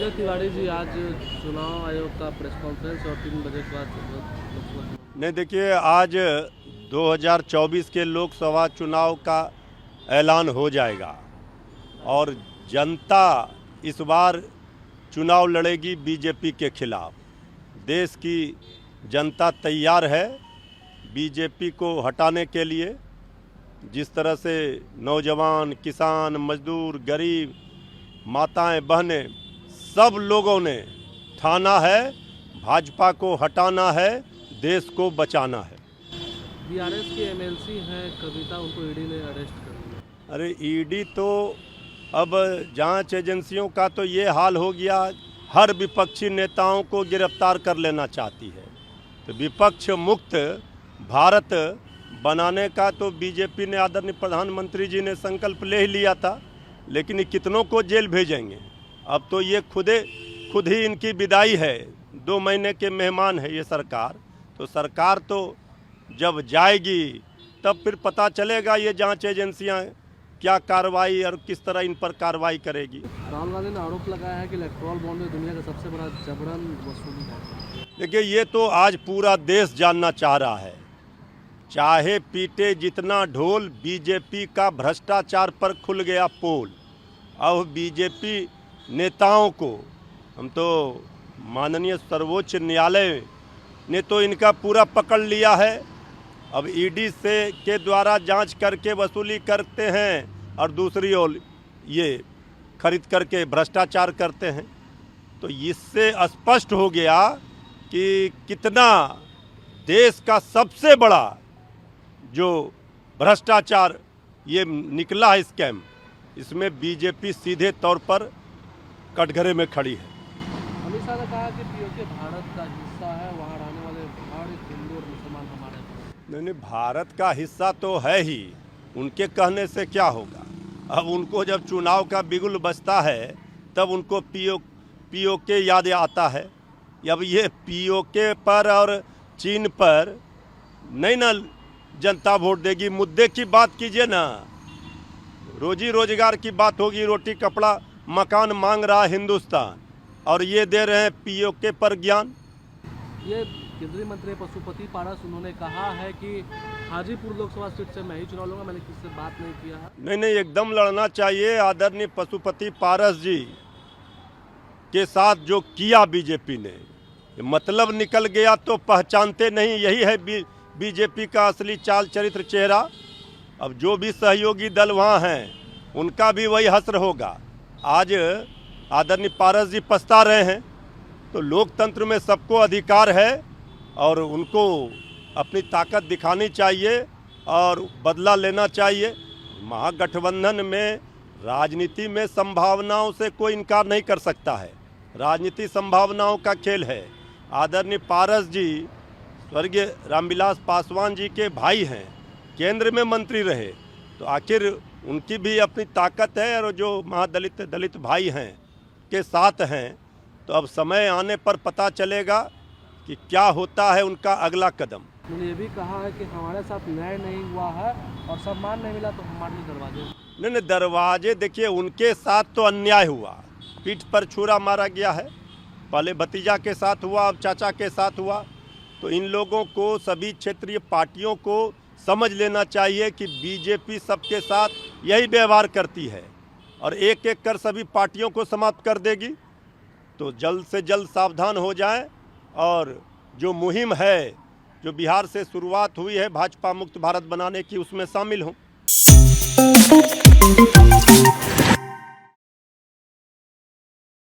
संजय तिवारी जी, आज चुनाव आयोग का प्रेस कॉन्फ्रेंस और 3 बजे के बाद नहीं, देखिए, आज 2024 के लोकसभा चुनाव का ऐलान हो जाएगा और जनता इस बार चुनाव लड़ेगी बीजेपी के खिलाफ। देश की जनता तैयार है बीजेपी को हटाने के लिए। जिस तरह से नौजवान, किसान, मजदूर, गरीब, माताएं, बहनें, सब लोगों ने ठाना है भाजपा को हटाना है, देश को बचाना है। बीआरएस की एमएलसी हैं कविता, उनको ईडी ने अरेस्ट कर लिया। अरे ईडी तो अब जांच एजेंसियों का तो ये हाल हो गया, हर विपक्षी नेताओं को गिरफ्तार कर लेना चाहती है। तो विपक्ष मुक्त भारत बनाने का तो बीजेपी ने, आदरणीय प्रधानमंत्री जी ने संकल्प ले ही लिया था, लेकिन कितनों को जेल भेजेंगे। अब तो ये खुद ही इनकी विदाई है। 2 महीने के मेहमान है ये सरकार। तो सरकार तो जब जाएगी तब फिर पता चलेगा ये जांच एजेंसियां क्या कार्रवाई और किस तरह इन पर कार्रवाई करेगी। राहुल गांधी ने आरोप लगाया है कि इलेक्टोरल बॉन्ड में दुनिया का सबसे बड़ा जबरन वसूली है। देखिए, ये तो आज पूरा देश जानना चाह रहा है। चाहे पीटे जितना ढोल, बीजेपी का भ्रष्टाचार पर खुल गया पोल। अब बीजेपी नेताओं को, हम तो माननीय सर्वोच्च न्यायालय ने तो इनका पूरा पकड़ लिया है। अब ईडी से के द्वारा जांच करके वसूली करते हैं और दूसरी ओर ये खरीद करके भ्रष्टाचार करते हैं। तो इससे स्पष्ट हो गया कि कितना देश का सबसे बड़ा जो भ्रष्टाचार ये निकला है स्कैम, इसमें बीजेपी सीधे तौर पर कटघरे में खड़ी है। अमित शाह ने कहा कि पीओके भारत का हिस्सा है, वहाँ रहने वाले हमारे हिंदू और मुसलमान हमारे हैं। नहीं, भारत का हिस्सा तो है ही, उनके कहने से क्या होगा। अब उनको जब चुनाव का बिगुल बजता है तब उनको पीओके याद आता है। अब ये पीओके पर और चीन पर नहीं ना जनता वोट देगी। मुद्दे की बात कीजिए ना, रोजी रोजगार की बात होगी। रोटी कपड़ा मकान मांग रहा हिंदुस्तान और ये दे रहे हैं पीओके पर ज्ञान। ये केंद्रीय मंत्री पशुपति पारस, उन्होंने कहा है कि हाजीपुर लोकसभा सीट से मैं ही चुनाव लूंगा, मैंने किसी से बात नहीं किया है। नहीं, एकदम लड़ना चाहिए। आदरणीय पशुपति पारस जी के साथ जो किया बीजेपी ने, मतलब निकल गया तो पहचानते नहीं। यही है बीजेपी का असली चाल चरित्र चेहरा। अब जो भी सहयोगी दल वहाँ हैं उनका भी वही हश्र होगा। आज आदरणीय पारस जी पछता रहे हैं। तो लोकतंत्र में सबको अधिकार है और उनको अपनी ताकत दिखानी चाहिए और बदला लेना चाहिए। महागठबंधन में राजनीति में संभावनाओं से कोई इनकार नहीं कर सकता है। राजनीति संभावनाओं का खेल है। आदरणीय पारस जी स्वर्गीय रामविलास पासवान जी के भाई हैं, केंद्र में मंत्री रहे। तो आखिर उनकी भी अपनी ताकत है और जो दलित भाई हैं के साथ हैं। तो अब समय आने पर पता चलेगा कि क्या होता है उनका अगला कदम। उन्होंने ये भी कहा है कि हमारे साथ न्याय नहीं हुआ है और सम्मान नहीं मिला तो हमारे लिए दरवाजे नहीं, दरवाजे देखिए, उनके साथ तो अन्याय हुआ, पीठ पर छुरा मारा गया है। पहले भतीजा के साथ हुआ, अब चाचा के साथ हुआ। तो इन लोगों को, सभी क्षेत्रीय पार्टियों को समझ लेना चाहिए कि बीजेपी सबके साथ यही व्यवहार करती है और एक एक कर सभी पार्टियों को समाप्त कर देगी। तो जल्द से जल्द सावधान हो जाएं और जो मुहिम है, जो बिहार से शुरुआत हुई है भाजपा मुक्त भारत बनाने की, उसमें शामिल हों।